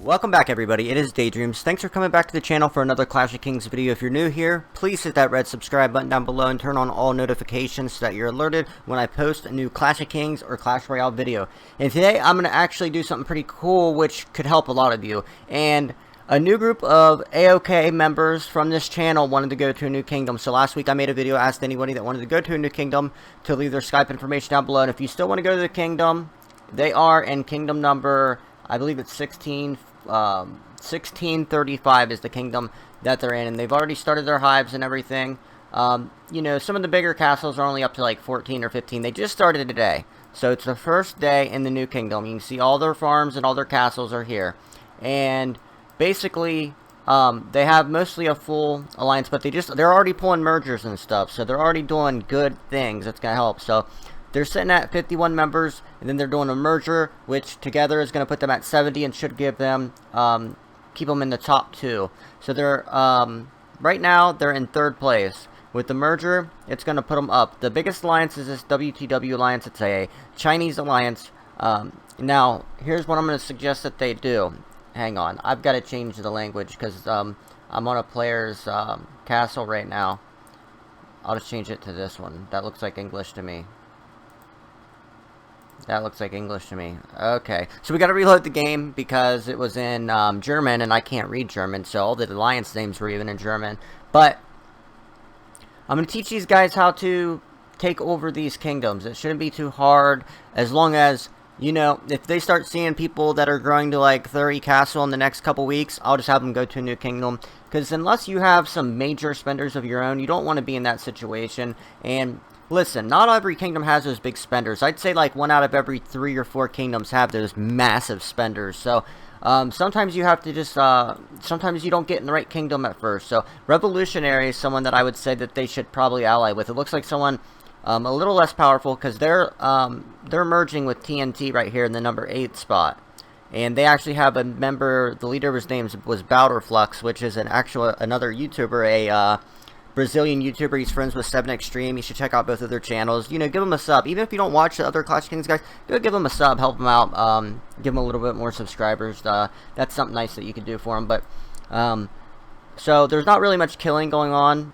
Welcome back everybody, it is Daydreamz. Thanks for coming back to the channel for another Clash of Kings video. If you're new here, please hit that red subscribe button down below and turn on all notifications so that you're alerted when I post a new Clash of Kings or Clash Royale video. And today I'm going to actually do something pretty cool which could help a lot of you. And a new group of AoK members from this channel wanted to go to a new kingdom. So last week I made a video, asked anybody that wanted to go to a new kingdom to leave their Skype information down below. And if you still want to go to the kingdom, they are in kingdom number, I believe it's 1635 is the kingdom that they're in, and they've already started their hives and everything. You know, some of the bigger castles are only up to like 14 or 15. They just started today, so it's the first day in the new kingdom. You can see all their farms and all their castles are here, and basically they have mostly a full alliance, but they're already pulling mergers and stuff, so they're already doing good things. That's gonna help. So they're sitting at 51 members, and then they're doing a merger, which together is going to put them at 70 and should give them, keep them in the top 2. So they're, right now, they're in 3rd place. With the merger, it's going to put them up. The biggest alliance is this WTW alliance. It's a Chinese alliance. Now, here's what I'm going to suggest that they do. Hang on. I've got to change the language because I'm on a player's castle right now. I'll just change it to this one. That looks like English to me. That looks like English to me. Okay, so we got to reload the game because it was in German, and I can't read German, so all the alliance names were even in German. But I'm going to teach these guys how to take over these kingdoms. It shouldn't be too hard, as long as, you know, if they start seeing people that are growing to like 30 castle in the next couple weeks, I'll just have them go to a new kingdom. Because unless you have some major spenders of your own, you don't want to be in that situation. And listen, not every kingdom has those big spenders. I'd say like 1 out of every 3 or 4 kingdoms have those massive spenders. So sometimes you have to just, sometimes you don't get in the right kingdom at first. So Revolutionary is someone that I would say that they should probably ally with. It looks like someone a little less powerful because they're merging with TNT right here in the number 8 spot. And they actually have a member, the leader of his name was Bowderflux, which is another YouTuber, a Brazilian YouTuber. He's friends with 7 Extreme. You should check out both of their channels. You know, give them a sub. Even if you don't watch the other Clash of Kings guys, go give them a sub. Help them out. Give them a little bit more subscribers. That's something nice that you can do for them. But so there's not really much killing going on.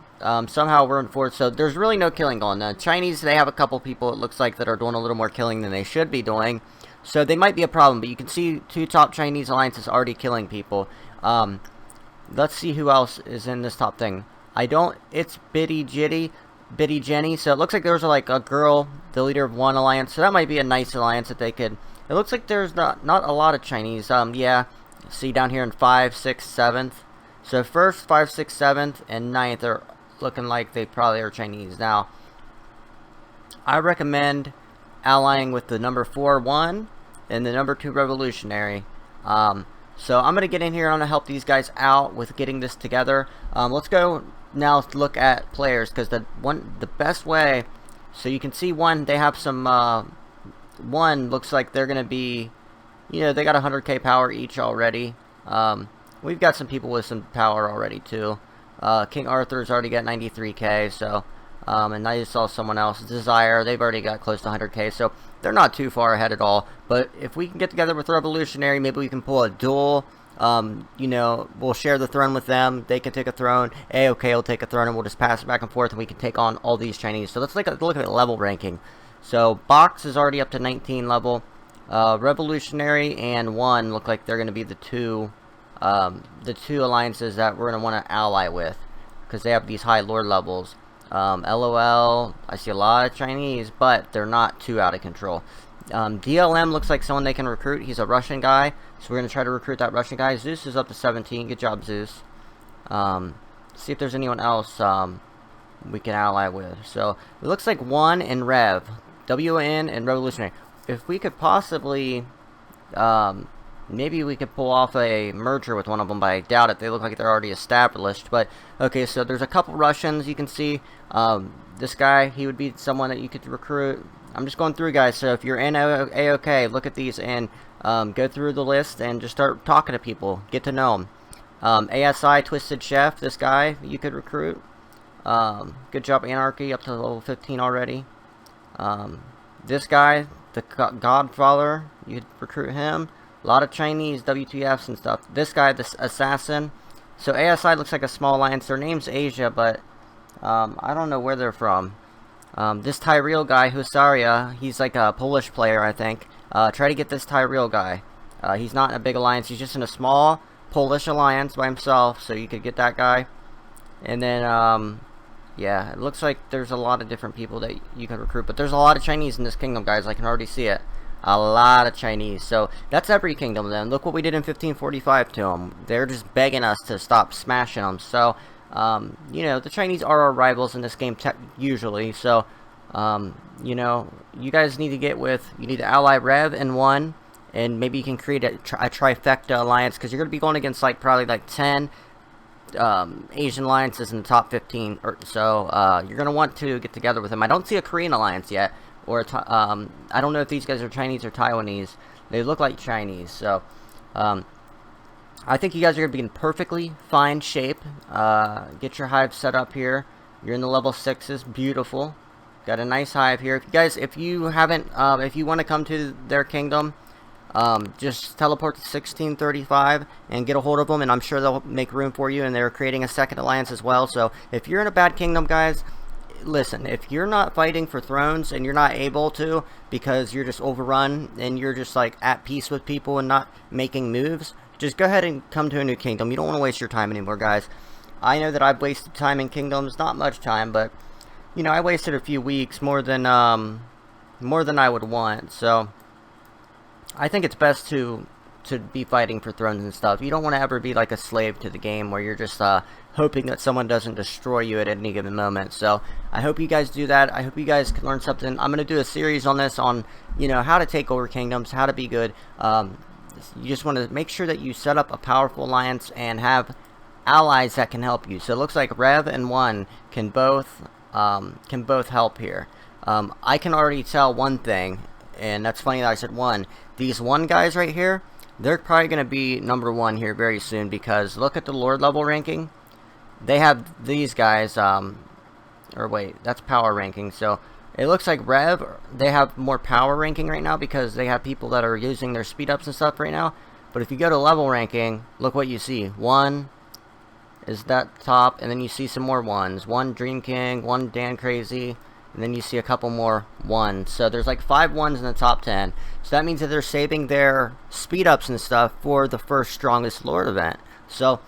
Somehow we're in 4th, so there's really no killing going on. Chinese, they have a couple people, it looks like, that are doing a little more killing than they should be doing. So they might be a problem. But you can see 2 top Chinese alliances already killing people. Let's see who else is in this top thing. It's Biddy Jenny, so it looks like there's like a girl, the leader of one alliance, so that might be a nice alliance that they could. It looks like there's not a lot of Chinese. Yeah, see down here in 5, 6, 7th. So 1st, 5, 6, 7th, and 9th are looking like they probably are Chinese. Now, I recommend allying with the number 4, 1, and the number 2 Revolutionary. So I'm going to get in here. I'm going to help these guys out with getting this together. Let's go now look at players, because the best way, so you can see they have some, one looks like they're going to be, you know, they got 100k power each already. We've got some people with some power already too. King Arthur's already got 93k, so, and I just saw someone else, Desire, they've already got close to 100k, so they're not too far ahead at all. But if we can get together with Revolutionary, maybe we can pull a duel. You know, we'll share the throne with them. They can take a throne. AoK will take a throne, and we'll just pass it back and forth, and we can take on all these Chinese. So let's look at the level ranking. So Box is already up to 19 level. Revolutionary and 1 look like they're going to be the two alliances that we're going to want to ally with, because they have these high lord levels. LOL, I see a lot of Chinese, but they're not too out of control. DLM looks like someone they can recruit. He's a Russian guy, so we're going to try to recruit that Russian guy. Zeus is up to 17. Good job, Zeus. See if there's anyone else we can ally with. So it looks like 1 and Rev, WN and Revolutionary. If we could possibly, maybe we could pull off a merger with one of them, but I doubt it. They look like they're already established. But okay, so there's a couple Russians you can see. This guy, he would be someone that you could recruit. I'm just going through, guys, so if you're in AoK, look at these and go through the list and just start talking to people. Get to know them. ASI, Twisted Chef, this guy you could recruit. Good job, Anarchy, up to level 15 already. This guy, the Godfather, you could recruit him. A lot of Chinese WTFs and stuff. This guy, this assassin. So ASI looks like a small alliance. Their name's Asia, but I don't know where they're from. This Tyrell guy, Husaria, he's like a Polish player, I think. Try to get this Tyrell guy. He's not in a big alliance. He's just in a small Polish alliance by himself, so you could get that guy. And then, yeah, it looks like there's a lot of different people that you can recruit. But there's a lot of Chinese in this kingdom, guys. I can already see it. A lot of Chinese. So that's every kingdom then. Look what we did in 1545 to them. They're just begging us to stop smashing them. So, you know, the Chinese are our rivals in this game usually. So, you know, you guys need to get with, you need to ally Rev and 1. And maybe you can create a trifecta alliance. Because you're going to be going against like probably like 10 Asian alliances in the top 15 or so. You're going to want to get together with them. I don't see a Korean alliance yet. Or I don't know if these guys are Chinese or Taiwanese. They look like Chinese. So, I think you guys are going to be in perfectly fine shape. Get your hive set up here. You're in the level 6s. Beautiful. Got a nice hive here. If you guys, if you haven't, if you want to come to their kingdom, just teleport to 1635 and get a hold of them, and I'm sure they'll make room for you. And they're creating a second alliance as well. So, if you're in a bad kingdom, guys, listen, if you're not fighting for thrones and you're not able to because you're just overrun and you're just like at peace with people and not making moves, just go ahead and come to a new kingdom. You don't want to waste your time anymore, guys. I know that I've wasted time in kingdoms, not much time, but you know, I wasted a few weeks more than I would want. So I think it's best to be fighting for thrones and stuff. You don't want to ever be like a slave to the game where you're just hoping that someone doesn't destroy you at any given moment. So I hope you guys do that. I hope you guys can learn something. I'm going to do a series on this, on, you know, how to take over kingdoms, how to be good. You just want to make sure that you set up a powerful alliance and have allies that can help you. So it looks like Rev and 1 can both help here. I can already tell one thing, and that's funny that I said 1. These 1 guys right here, they're probably going to be number 1 here very soon, because look at the Lord level ranking. They have these guys, or wait, that's power ranking. So it looks like Rev, they have more power ranking right now because they have people that are using their speed ups and stuff right now. But if you go to level ranking, look what you see. 1 is that top, and then you see some more 1s. 1 Dream King, 1 Dan Crazy, and then you see a couple more 1s. So there's like 5 1s in the top 10. So that means that they're saving their speed ups and stuff for the first strongest Lord event. So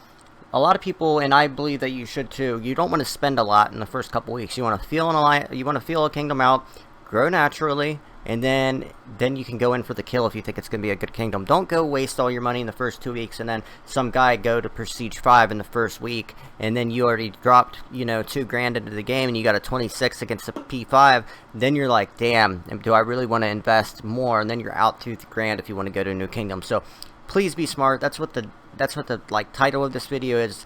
a lot of people, and I believe that you should too, you don't want to spend a lot in the first couple weeks. You want to feel an alliance, you want to feel a kingdom out, grow naturally, and then you can go in for the kill if you think it's going to be a good kingdom. Don't go waste all your money in the first 2 weeks and then some guy go to Prestige 5 in the first week, and then you already dropped, you know, $2,000 into the game and you got a 26 against a P5. Then you're like, damn, do I really want to invest more? And then you're out $2,000 if you want to go to a new kingdom. So please be smart. That's what the like title of this video is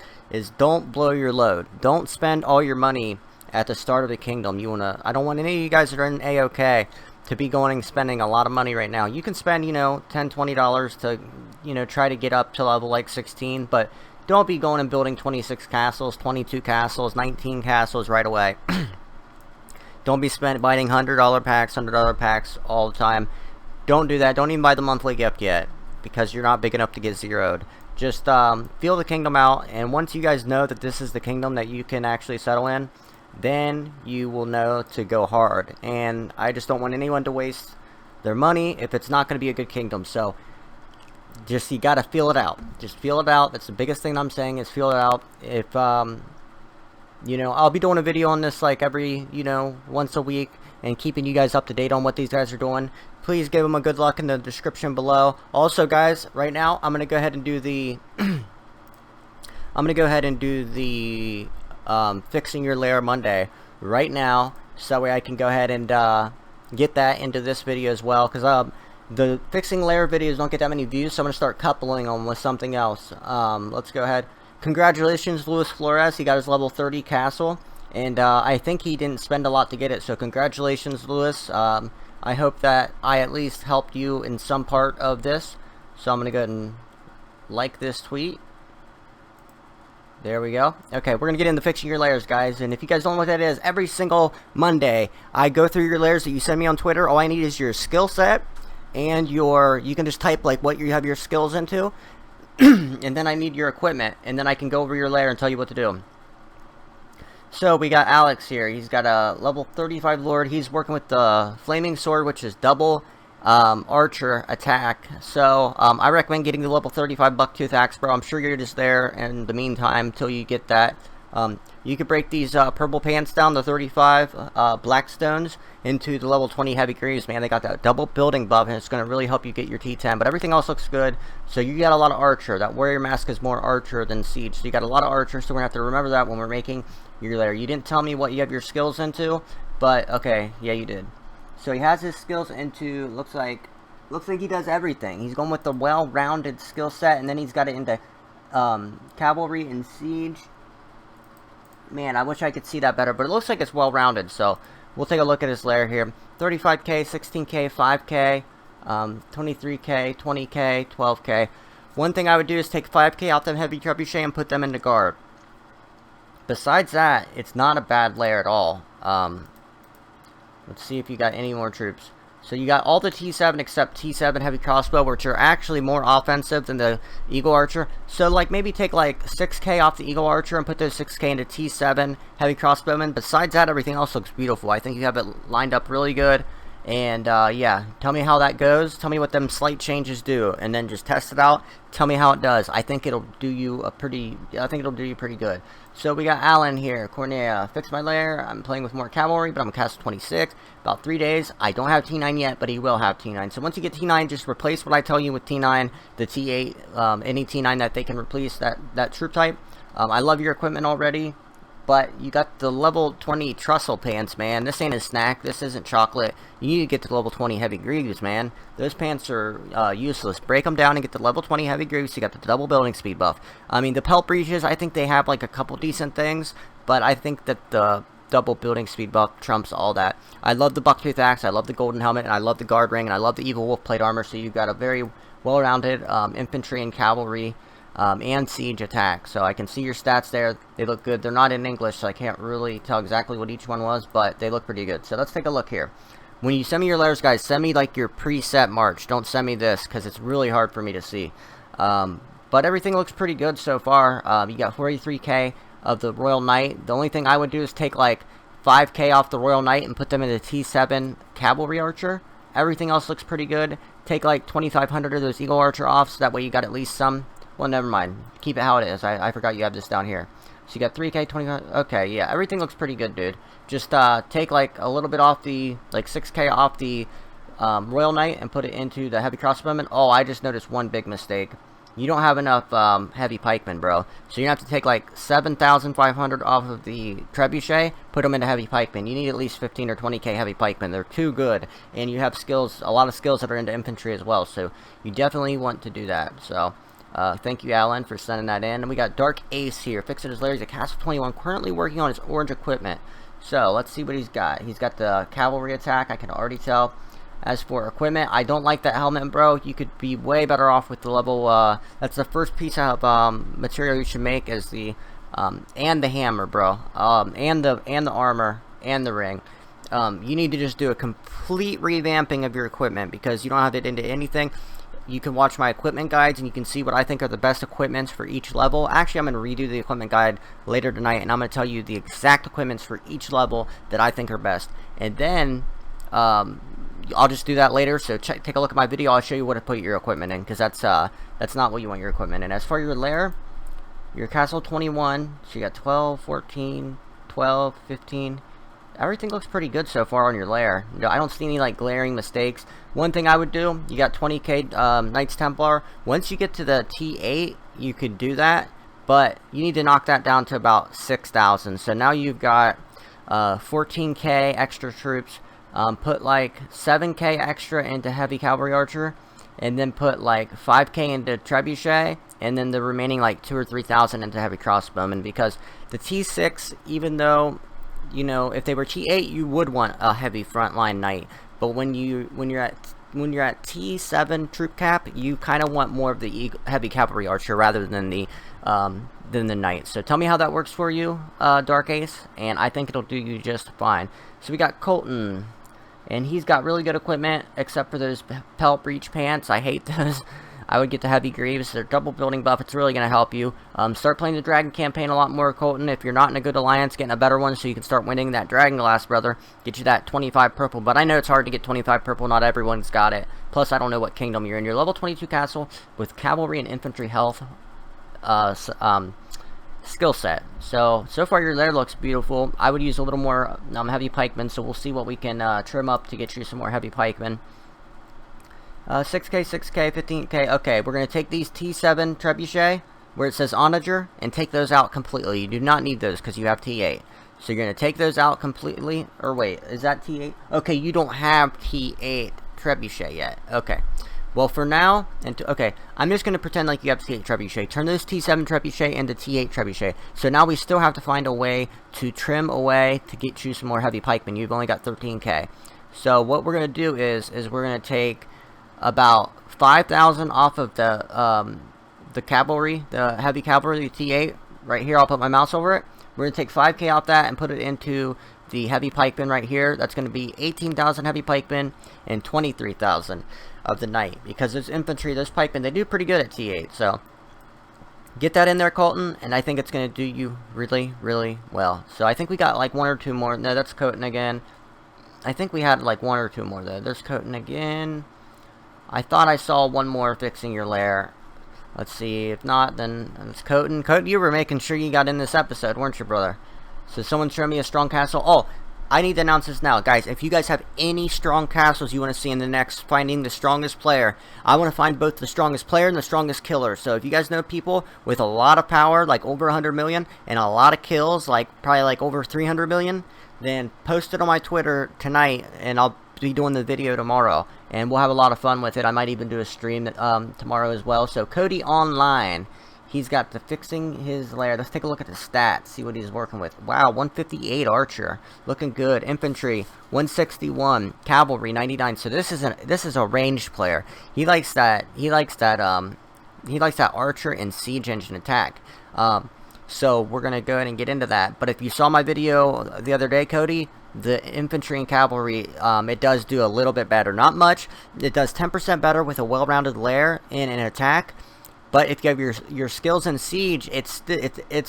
don't blow your load. Don't spend all your money at the start of the kingdom. I don't want any of you guys that are in AoK to be going and spending a lot of money right now. You can spend, you know, $10, $20 to, you know, try to get up to level like 16, but don't be going and building 26 castles, 22 castles, 19 castles right away. Don't be buying $100 packs all the time. Don't do that. Don't even buy the monthly gift yet, because you're not big enough to get zeroed. Just feel the kingdom out, and once you guys know that this is the kingdom that you can actually settle in, then you will know to go hard. And I just don't want anyone to waste their money if it's not going to be a good kingdom. So just, you got to feel it out. Just feel it out. That's the biggest thing I'm saying, is feel it out. If you know, I'll be doing a video on this like every, you know, once a week, and keeping you guys up to date on what these guys are doing. Please give them a good luck in the description below. Also, guys, right now I'm gonna go ahead and do the fixing your lair Monday right now, so that way I can go ahead and get that into this video as well, because the fixing lair videos don't get that many views, so I'm gonna start coupling them with something else. Let's go ahead. Congratulations, Luis Flores. He got his level 30 castle, and I think he didn't spend a lot to get it, so congratulations, Luis. I hope that I at least helped you in some part of this. So I'm going to go ahead and like this tweet. There we go. Okay, we're going to get into fixing your layers, guys. And if you guys don't know what that is, every single Monday, I go through your layers that you send me on Twitter. All I need is your skill set and you can just type like what you have your skills into, and then I need your equipment, and then I can go over your lair and tell you what to do. So we got Alex here. He's got a level 35 Lord. He's working with the Flaming Sword, which is double archer attack. So I recommend getting the level 35 Bucktooth Axe, bro. I'm sure you're just there in the meantime till you get that. You could break these purple pants down, the 35 black stones, into the level 20 heavy greaves, man. They got that double building buff, and it's going to really help you get your T10. But everything else looks good. So you got a lot of archer. That warrior mask is more archer than siege. So you got a lot of archer, so we're going to have to remember that when we're making your lair. You didn't tell me what you have your skills into, but okay, yeah, you did. So he has his skills into, looks like he does everything. He's going with the well-rounded skill set, and then he's got it into cavalry and siege. Man, I wish I could see that better, but it looks like it's well-rounded, so we'll take a look at his lair here. 35k, 16k, 5k, 23k, 20k, 12k. One thing I would do is take 5k out them heavy trebuchet and put them into guard. Besides that, it's not a bad lair at all. Let's see if you got any more troops. So you got all the T7 except T7 heavy crossbow, which are actually more offensive than the Eagle Archer. So like maybe take like 6k off the Eagle Archer and put those 6k into T7 heavy crossbowmen. Besides that, everything else looks beautiful. I think you have it lined up really good. And yeah, tell me how that goes. Tell me what them slight changes do, and then just test it out. Tell me how it does. I think it'll do you pretty good. So we got Alan here. Cornelia, fix my lair. I'm playing with more cavalry, but I'm gonna cast 26. About 3 days. I don't have T9 yet, but he will have T9. So once you get T9, just replace what I tell you with T9, the T8, any T9 that they can replace that troop type. I love your equipment already. But you got the level 20 trussel pants, man. This ain't a snack. This isn't chocolate. You need to get to level 20 heavy greaves, man. Those pants are useless. Break them down and get the level 20 heavy greaves. You got the double building speed buff. I mean, the pelt breeches, I think they have like a couple decent things. But I think that the double building speed buff trumps all that. I love the Bucktooth Axe. I love the golden helmet. And I love the guard ring. And I love the evil wolf plate armor. So you've got a very well-rounded infantry and cavalry and siege attack. So I can see your stats there. They look good. They're not in English, so I can't really tell exactly what each one was, but they look pretty good. So let's take a look here. When you send me your lairs, guys, send me like your preset march. Don't send me this because it's really hard for me to see. But everything looks pretty good so far. You got 43k of the Royal Knight. The only thing I would do is take like 5k off the Royal Knight and put them in the T7 Cavalry Archer. Everything else looks pretty good. Take like 2,500 of those Eagle Archer off, so that way you got at least some. Well, never mind. Keep it how it is. I forgot you have this down here. So you got 3k, 25. Okay, yeah, everything looks pretty good, dude. Just take like a little bit off the, like 6k off the Royal Knight and put it into the heavy crossbowman. Oh, I just noticed one big mistake. You don't have enough heavy pikemen, bro. So you have to take like 7,500 off of the trebuchet, put them into heavy pikemen. You need at least 15 or 20k heavy pikemen. They're too good, and you have skills, a lot of skills that are into infantry as well. So you definitely want to do that. So. Thank you, Alan, for sending that in. And we got Dark Ace here. Fixing his lair. He's a Castle 21. Currently working on his orange equipment. So, let's see what he's got. He's got the cavalry attack. I can already tell. As for equipment, I don't like that helmet, bro. You could be way better off with the level, that's the first piece of material you should make is the, and the hammer, bro. And the armor, and the ring. You need to just do a complete revamping of your equipment because you don't have it into anything. You can watch my equipment guides and you can see what I think are the best equipments for each level. Actually, I'm going to redo the equipment guide later tonight, and I'm going to tell you the exact equipments for each level that I think are best. And then I'll just do that later. So take a look at my video. I'll show you what to put your equipment in, because that's not what you want your equipment in. As for your lair, your Castle 21, so you got 12, 14, 12, 15. Everything looks pretty good so far on your lair. I don't see any like glaring mistakes. One thing I would do, you got 20k Knights Templar. Once you get to the T8, you could do that, but you need to knock that down to about 6,000. So now you've got 14k extra troops. Put like 7k extra into Heavy Cavalry Archer, and then put like 5k into Trebuchet, and then the remaining like 2,000 or 3,000 into Heavy Crossbowmen, because the T6, even though, you know, if they were T8, you would want a heavy frontline knight. But when you're at T7 troop cap, you kind of want more of the heavy cavalry archer rather than the knight. So tell me how that works for you, Dark Ace, and I think it'll do you just fine. So we got Colton. And he's got really good equipment, except for those pelt breach pants. I hate those. I would get the heavy greaves. They're double building buff. It's really going to help you. Start playing the dragon campaign a lot more, Colton. If you're not in a good alliance, getting a better one so you can start winning that dragon glass, brother. Get you that 25 purple. But I know it's hard to get 25 purple. Not everyone's got it. Plus, I don't know what kingdom you're in. You're level 22 castle with cavalry and infantry health skill set. So far your lair looks beautiful. I would use a little more heavy pikemen. So we'll see what we can trim up to get you some more heavy pikemen. 6k, 6k, 15k. Okay, we're going to take these T7 trebuchet, where it says onager, and take those out completely. You do not need those because you have T8. So you're going to take those out completely. Or wait, is that T8? Okay, you don't have T8 trebuchet yet. Okay. Well, for now, okay, I'm just going to pretend like you have T8 trebuchet. Turn those T7 trebuchet into T8 trebuchet. So now we still have to find a way to trim away to get you some more heavy pikemen. You've only got 13k. So what we're going to do is we're going to take about 5,000 off of the cavalry, the heavy cavalry, the T8. Right here, I'll put my mouse over it. We're going to take 5k off that and put it into the heavy pikemen right here. That's going to be 18,000 heavy pikemen and 23,000 of the knight. Because those infantry, those pikemen, they do pretty good at T8. So get that in there, Colton, and I think it's going to do you really, really well. So I think we got like one or two more. No, that's Colton again. I think we had like one or two more though. There's Colton again. I thought I saw one more fixing your lair. Let's see. If not, then it's Coton. Coton, you were making sure you got in this episode, weren't you, brother? So someone show me a strong castle. Oh, I need to announce this now. Guys, if you guys have any strong castles you want to see in the next Finding the Strongest Player, I want to find both the strongest player and the strongest killer. So if you guys know people with a lot of power, like over 100 million, and a lot of kills, like probably like over 300 million, then post it on my Twitter tonight, and I'll be doing the video tomorrow, and we'll have a lot of fun with it. I might even do a stream tomorrow as well. So Cody Online, he's got the fixing his lair. Let's take a look at the stats, see what he's working with. Wow, 158 archer, looking good. Infantry 161, cavalry 99. So this is a ranged player. He likes that archer and siege engine attack. So we're gonna go ahead and get into that. But if you saw my video the other day, Cody, the infantry and cavalry, it does do a little bit better. Not much. It does 10% better with a well-rounded lair in an attack. But if you have your skills in siege, it's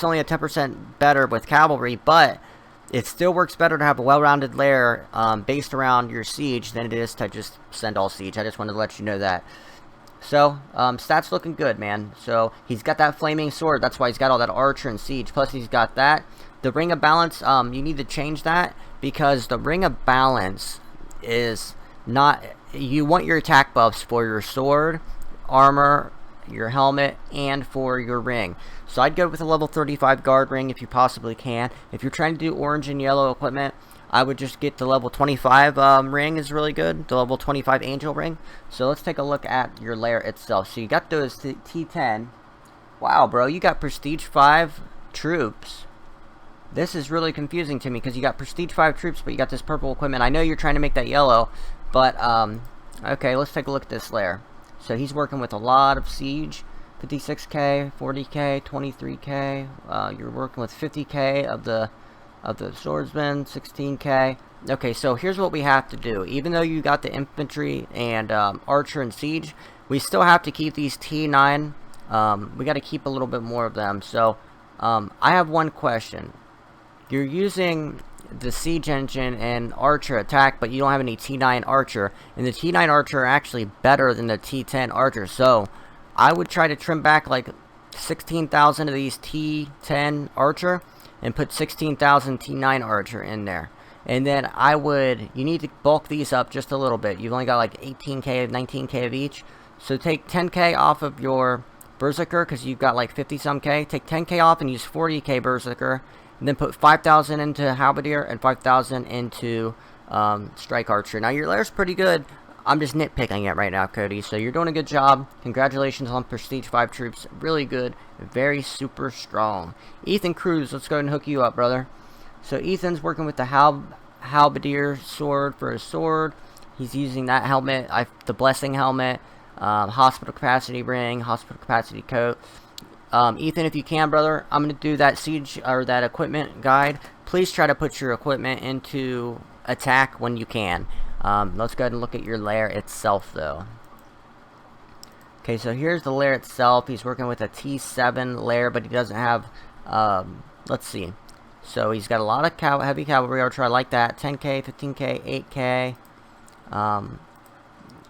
only a 10% better with cavalry. But it still works better to have a well-rounded lair based around your siege than it is to just send all siege. I just wanted to let you know that. So, stats looking good, man. So, he's got that flaming sword. That's why he's got all that archer and siege. Plus, he's got that. The ring of balance, you need to change that. Because the ring of balance is not... You want your attack buffs for your sword, armor, your helmet, and for your ring. So, I'd go with a level 35 guard ring if you possibly can. If you're trying to do orange and yellow equipment, I would just get the level 25 ring is really good. The level 25 angel ring. So let's take a look at your lair itself. So you got those T10. Wow, bro. You got prestige 5 troops. This is really confusing to me because you got prestige 5 troops, but you got this purple equipment. I know you're trying to make that yellow. But, okay, let's take a look at this lair. So he's working with a lot of siege. 56k, 40k, 23k. You're working with 50k of the swordsman, 16k. Okay, so here's what we have to do. Even though you got the infantry and archer and siege, we still have to keep these T9. We got to keep a little bit more of them. So I have one question. You're using the siege engine and archer attack, but you don't have any T9 archer, and the T9 archer are actually better than the T10 archer. So I would try to trim back like 16,000 of these T10 archer and put 16,000 T9 archer in there. And then you need to bulk these up just a little bit. You've only got like 18k, 19k of each. So take 10k off of your berserker because you've got like 50 some k. Take 10k off and use 40k berserker. And then put 5,000 into halberdier and 5,000 into strike archer. Now your lair's pretty good. I'm just nitpicking it right now, Cody. So you're doing a good job. Congratulations on Prestige 5 troops. Really good. Very super strong. Ethan Cruz, let's go ahead and hook you up, brother. So Ethan's working with the halberdier sword for his sword. He's using that helmet, the blessing helmet, hospital capacity ring, hospital capacity coat. Ethan, if you can, brother, I'm going to do that siege or that equipment guide. Please try to put your equipment into attack when you can. Let's go ahead and look at your layer itself, though. Okay, so here's the layer itself. He's working with a T7 layer, but he doesn't have, let's see. So he's got a lot of heavy cavalry archer. I like that. 10k, 15k, 8k.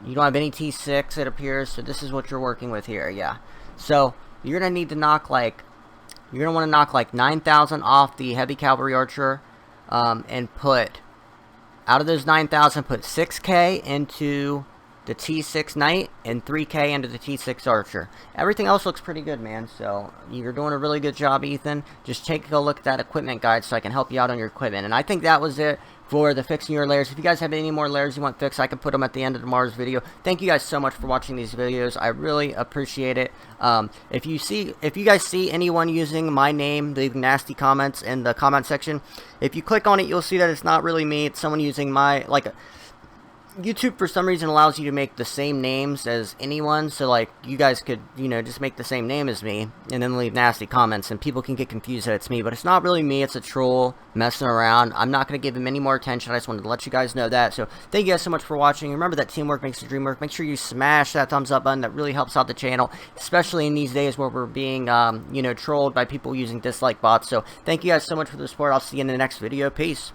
You don't have any T6, it appears, so this is what you're working with here, yeah. So you're going to need to knock like, you're going to want to knock like 9,000 off the heavy cavalry archer, and put, out of those 9,000, put 6k into the T6 knight and 3k into the T6 archer. Everything else looks pretty good, man, so you're doing a really good job, Ethan. Just take a look at that equipment guide so I can help you out on your equipment. And I think that was it for the fixing your layers. If you guys have any more layers you want fixed, I can put them at the end of tomorrow's video. Thank you guys so much for watching these videos. I really appreciate it. If you guys see anyone using my name, leave nasty comments in the comment section. If you click on it, you'll see that it's not really me. It's someone using my, like, YouTube for some reason allows you to make the same names as anyone, so like you guys could, you know, just make the same name as me and then leave nasty comments and people can get confused that it's me, but it's not really me. It's a troll messing around. I'm not going to give him any more attention. I just wanted to let you guys know that. So thank you guys so much for watching. Remember that teamwork makes the dream work. Make sure you smash that thumbs up button. That really helps out the channel, especially in these days where we're being you know, trolled by people using dislike bots. So thank you guys so much for the support. I'll see you in the next video. Peace.